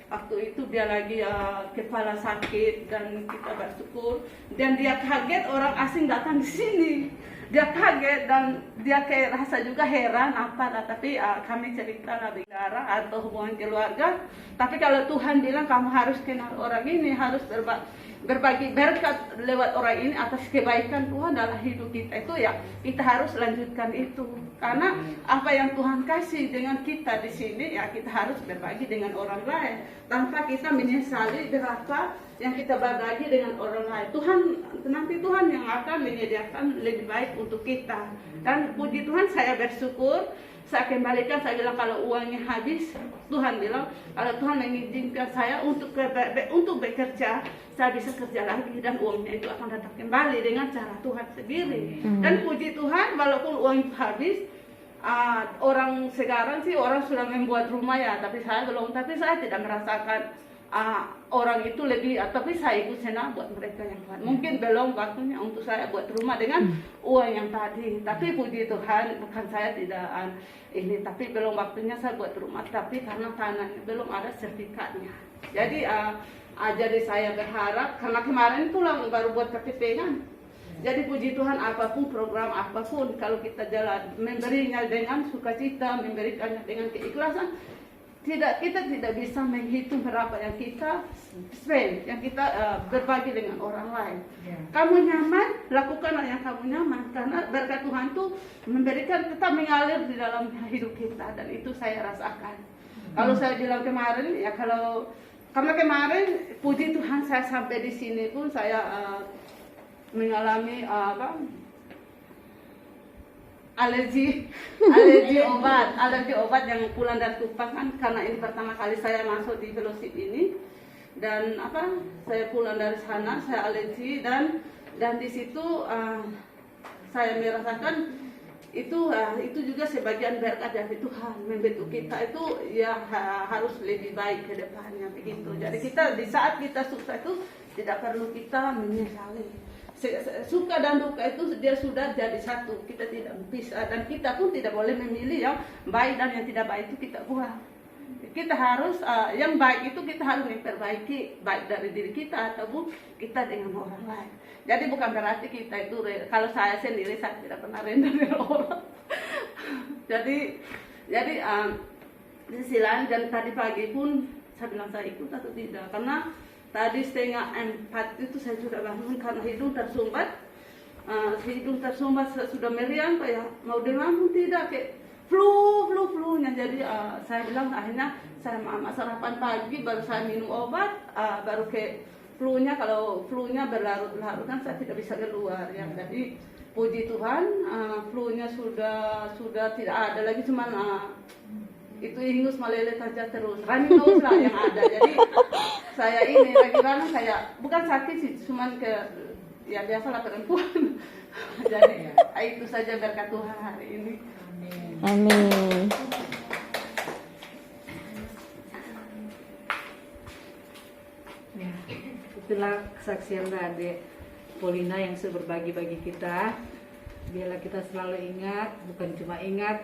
waktu itu dia lagi kepala sakit dan kita bersyukur. Dan dia kaget orang asing datang di sini. Dia kaget dan dia kayak rasa juga heran apalah, tapi kami cerita lebih darah atau hubungan keluarga. Tapi kalau Tuhan bilang kamu harus kenal orang ini, harus berbagi berkat lewat orang ini atas kebaikan Tuhan dalam hidup kita, itu ya kita harus lanjutkan itu. Karena apa yang Tuhan kasih dengan kita di sini ya kita harus berbagi dengan orang lain tanpa kita menyesali berapa yang kita berbagi dengan orang lain. Nanti Tuhan yang akan menyediakan lebih baik untuk kita. Dan puji Tuhan, saya bersyukur. Saya kembalikan, saya bilang kalau uangnya habis, Tuhan bilang kalau Tuhan mengizinkan saya untuk bekerja, saya bisa kerja lagi dan uangnya itu akan datang kembali dengan cara Tuhan sendiri. Dan puji Tuhan, walaupun uang itu habis, orang sekarang sih orang sudah membuat rumah ya, tapi saya belum. Tapi saya tidak merasakan orang itu lebih, tapi saya ikut senang buat mereka yang buat. Mungkin belum waktunya untuk saya buat rumah dengan uang yang tadi. Tapi puji Tuhan, bukan saya tidak ini, tapi belum waktunya saya buat rumah. Tapi karena tanahnya belum ada sertifikatnya. Jadi saya berharap, karena kemarin itu baru buat KTP kan. Jadi puji Tuhan, apapun program apapun, kalau kita jalan memberinya dengan sukacita, memberikannya dengan keikhlasan, kita tidak bisa menghitung berapa yang kita spend, yang kita berbagi dengan orang lain. Kamu nyaman, lakukanlah yang kamu nyaman, karena berkat Tuhan itu memberikan, tetap mengalir di dalam hidup kita, dan itu saya rasakan. Kalau saya bilang kemarin, ya karena kemarin puji Tuhan saya sampai di sini pun saya mengalami alergi obat yang pulang dari Tupak kan, karena ini pertama kali saya masuk di fellowship ini. Dan saya pulang dari sana, saya alergi dan di situ saya merasakan itu juga sebagian berkat dari Tuhan membentuk kita itu ya harus lebih baik ke depannya begitu. Jadi kita di saat kita sukses itu tidak perlu kita menyesali. Suka dan duka itu dia sudah jadi satu, kita tidak bisa, dan kita pun tidak boleh memilih yang baik dan yang tidak baik itu kita buang. Kita harus yang baik itu kita harus memperbaiki, baik dari diri kita ataupun kita dengan orang lain. Jadi bukan berarti kita itu, kalau saya sendiri saya tidak pernah rendah dengan orang. jadi di sisi lain, dan tadi pagi pun saya bilang saya ikut atau tidak, karena tadi 3:30 itu saya sudah bangun karena hidung tersumbat. Sudah meriang kayak mau demam pun tidak, kayak flu-nya. Jadi saya bilang akhirnya saya sarapan pagi, baru saya minum obat, baru ke flu-nya. Kalau flu-nya berlarut-larut kan saya tidak bisa keluar ya. Jadi puji Tuhan, flu-nya sudah tidak ada lagi, cuman itu ingus meleleh saja terus, running nose lah yang ada. Jadi saya ini lagi saya bukan sakit sih, cuman ya biasalah perempuan. Jadi itu saja berkat Tuhan hari ini. Amin. Ya, itulah kesaksian dari Paulina yang sudah berbagi bagi kita. Biarlah kita selalu ingat, bukan cuma ingat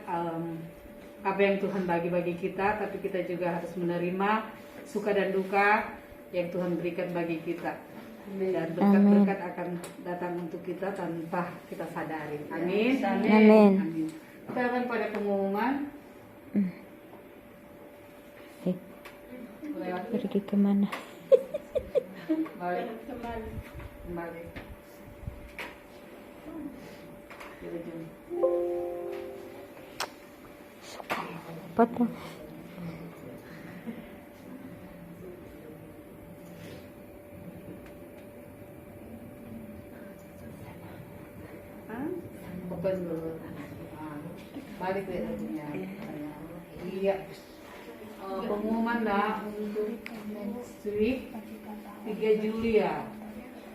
apa yang Tuhan bagi kita, tapi kita juga harus menerima suka dan duka yang Tuhan berikan bagi kita. Dan berkat-berkat akan datang untuk kita tanpa kita sadari. Amin. Amin. Kita akan pada pengumuman. Pergi kemana? Balik. Kembali. Apa tuh? Open dulu. Balik ke dunia. Iya. Pengumuman lah untuk next week 3 Juli ya.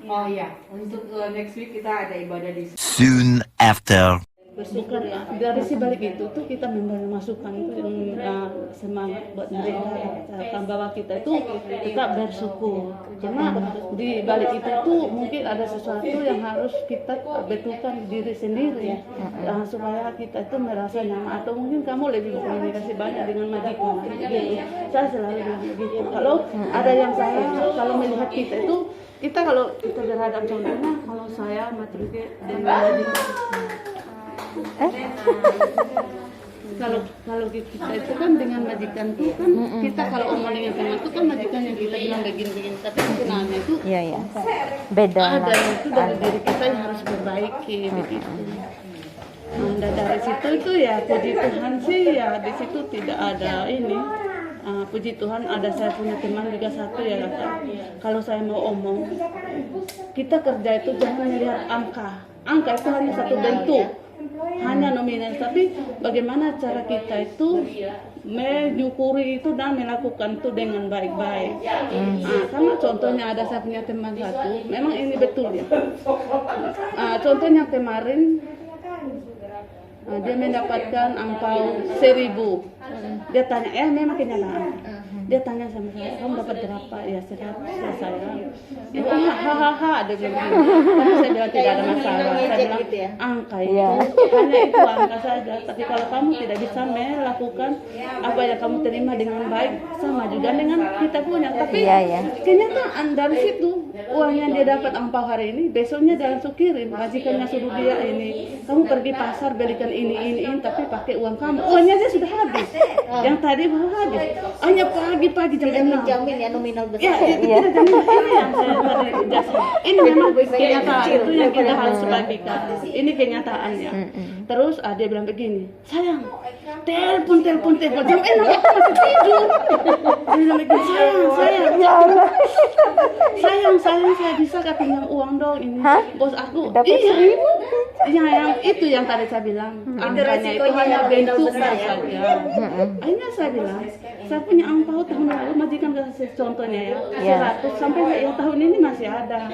Oh ya, untuk next week kita ada ibadah di Soon after. bukan dari si balik itu tuh kita memberi masukan itu yang semangat buat mereka akan bahwa kita itu tetap bersyukur, karena di balik itu tuh mungkin ada sesuatu yang harus kita betulkan diri sendiri supaya kita itu merasa nyaman, atau mungkin kamu lebih berkomunikasi banyak dengan majikan gitu. Saya selalu bilang begitu. Kalau ada yang saya kalau melihat kita itu, kita kalau kita berhadap, contohnya kalau saya matruge dengan kalau kita itu kan dengan majikan itu kan kita kalau omong dengan teman itu kan majikan yang kita bilang begini-begini, tapi sebenarnya itu Iya, ya. Beda ada lah. itu dari diri kita yang harus perbaiki begitu. Nah, dari situ itu ya puji Tuhan sih ya, di situ tidak ada ini. Puji Tuhan ada saya punya teman juga satu ya kata, kalau saya mau omong, kita kerja itu jangan melihat angka itu hanya satu bentuk, hanya nominal, tapi bagaimana cara kita itu menyukuri itu dan melakukan itu dengan baik-baik. Sama contohnya ada saya punya teman satu, memang ini betul ya. Contohnya kemarin dia mendapatkan angpau 1.000. Dia tanya, memang kenyataan. Dia tanya sama saya, kamu dapat berapa? Ya 100 ya saya. Ya, hahaha, dia bilang begini. Karena saya bilang tidak ada masalah. Saya bilang angka itu hanya itu angka saja. Tapi kalau kamu tidak bisa melakukan apa yang kamu terima dengan baik, sama juga dengan kita punya. Tapi kenyataan dari situ uang yang dia dapat angpau hari ini, besoknya dia langsung kirim. Majikannya suruh dia ini, kamu pergi pasar belikan ini, tapi pakai uang kamu. Uangnya dia sudah habis. Yang tadi baru habis. Hanya pagi-pagi jam 6. Menjamin ya nominal besar. Ya, itu tidak jamin. Ini yang saya tadi jelaskan. Ini memang kenyataan itu yang kita harus bagikan. Ini kenyataannya. Terus dia bilang begini, sayang, telepon jam 6 aku masih tidur. Dia bilang begini, sayang, saya bisa gak pinjam uang dong ini. Bos aku. Dapat 1.000? Iya, yang itu yang tadi saya bilang. Angkanya itu hanya bentuknya saja. Akhirnya saya bilang, saya punya angpau tahun lalu, majikan kasih contohnya ya, 100 sampai yang tahun ini masih ada.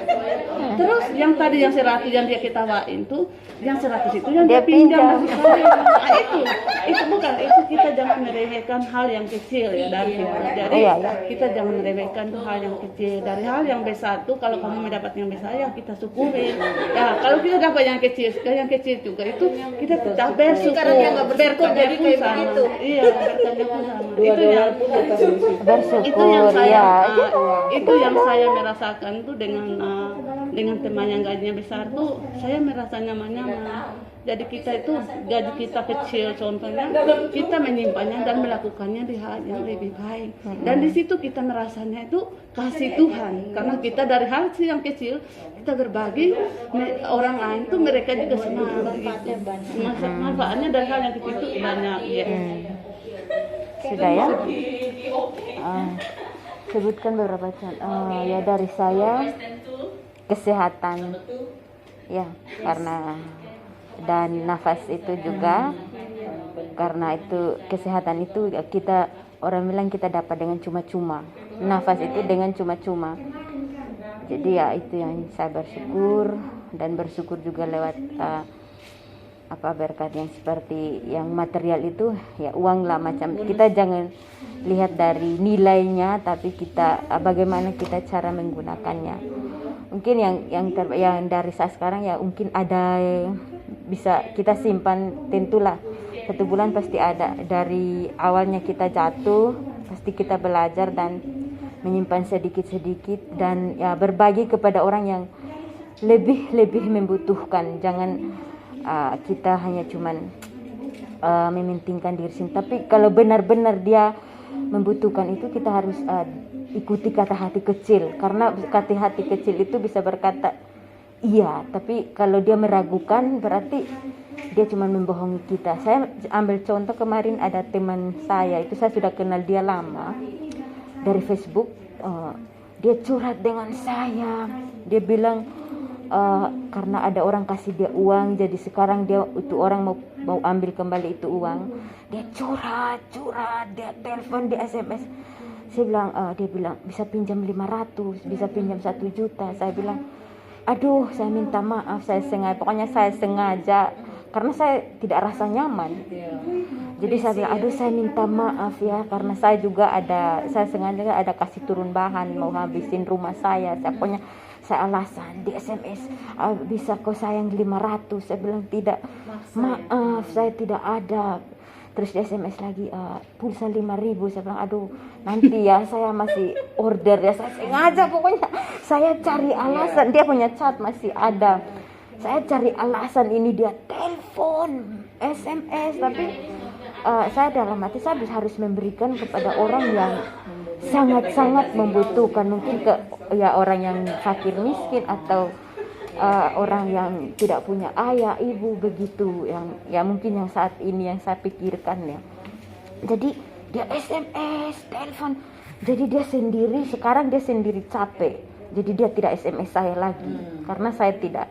Terus yang tadi yang 100 yang dia ketawain tuh, yang 100 itu yang dia pinjam dari saya. Itu bukan, itu kita jangan meremehkan hal yang kecil ya dari kita. Jadi kita jangan meremehkan tuh hal yang kecil. Dari hal yang besar tuh kalau kamu mendapat yang besar ya kita syukuri. Ya kalau kita dapat yang kecil juga itu kita tetap bersyukur. Karena dia nggak bersyukur jadi kayak begitu. Iya, berkatnya pun sama. Itu yang Bersyukur ya. Itu yang saya merasakan tuh dengan teman yang gajinya besar tuh saya merasa nyaman. Jadi kita itu gaji kita kecil contohnya, kita menyimpannya dan melakukannya di hal yang lebih baik. Dan di situ kita merasanya itu kasih Tuhan, karena kita dari hal yang kecil kita berbagi orang lain tuh mereka juga senang gitu. Manfaatnya dari hal yang kecil itu banyak ya. Sudah ya? Sebutkan beberapa ya dari saya kesehatan ya, karena dan nafas itu juga, karena itu kesehatan itu kita orang bilang kita dapat dengan cuma-cuma, nafas itu dengan cuma-cuma. Jadi ya itu yang saya bersyukur, dan bersyukur juga lewat berkat yang seperti yang material itu ya, uang lah macam, kita jangan lihat dari nilainya, tapi kita bagaimana kita cara menggunakannya. Mungkin yang dari saya sekarang ya mungkin ada bisa kita simpan, tentulah 1 bulan pasti ada. Dari awalnya kita jatuh pasti kita belajar dan menyimpan sedikit-sedikit dan ya berbagi kepada orang yang lebih membutuhkan. Jangan kita hanya cuman mementingkan diri sendiri, tapi kalau benar-benar dia membutuhkan itu kita harus ikuti kata hati kecil, karena kata hati kecil itu bisa berkata iya, tapi kalau dia meragukan berarti dia cuma membohongi kita. Saya ambil contoh kemarin, ada teman saya itu, saya sudah kenal dia lama dari Facebook. Dia curhat dengan saya, dia bilang karena ada orang kasih dia uang, jadi sekarang dia itu orang mau ambil kembali itu uang. Dia curhat, dia telepon, dia SMS. Dia bilang bisa pinjam 500, bisa pinjam 1 juta. Saya bilang, aduh, saya minta maaf, pokoknya saya sengaja karena saya tidak rasa nyaman. Jadi saya bilang, aduh saya minta maaf ya, karena saya juga saya sengaja ada kasih turun bahan mau habisin rumah saya pokoknya saya alasan di SMS, bisa kau sayang 500, saya bilang tidak, maaf saya tidak ada. Terus di SMS lagi, pulsa 5.000, saya bilang aduh nanti ya saya masih order ya, saya sengaja pokoknya saya cari alasan, dia punya chat masih ada, saya cari alasan, ini dia telepon SMS, tapi saya dalam hati saya harus memberikan kepada orang yang sangat-sangat membutuhkan, mungkin orang yang fakir miskin atau orang yang tidak punya ayah ibu begitu, yang ya mungkin yang saat ini yang saya pikirkan ya. Jadi dia SMS, telepon, jadi dia sendiri, sekarang dia sendiri capek, jadi dia tidak SMS saya lagi karena saya tidak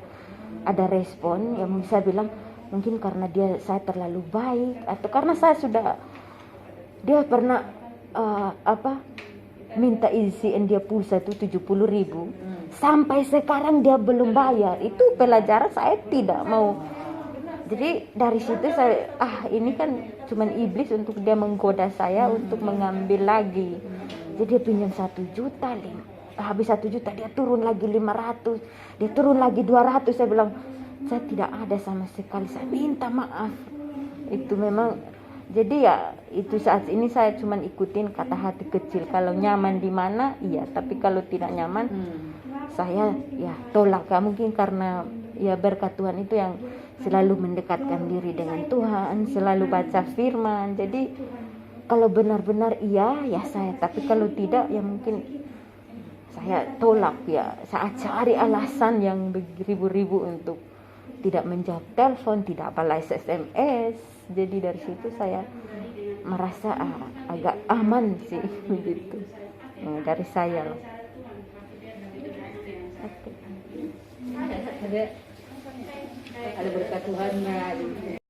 ada respon. Ya mungkin saya bilang mungkin karena saya terlalu baik, atau karena dia pernah minta isiin dia pulsa itu 70.000, sampai sekarang dia belum bayar. Itu pelajaran saya tidak mau. Jadi dari situ saya ini kan cuman iblis untuk dia menggoda saya untuk mengambil lagi. Jadi dia pinjam 1 juta, habis 1 juta dia turun lagi 500, dia turun lagi 200. Saya bilang saya tidak ada sama sekali, saya minta maaf. Itu memang, jadi ya itu saat ini saya cuman ikutin kata hati kecil, kalau nyaman di mana iya, tapi kalau tidak nyaman saya ya tolak. Ya mungkin karena ya berkat Tuhan itu yang selalu mendekatkan diri dengan Tuhan, selalu baca firman. Jadi kalau benar-benar iya ya saya, tapi kalau tidak ya mungkin saya tolak ya. Saya cari alasan yang beribu-ribu untuk tidak menjawab telepon, tidak balas SMS. Jadi dari situ saya merasa agak aman sih begitu. Dari saya loh. Ada berkat Tuhannya.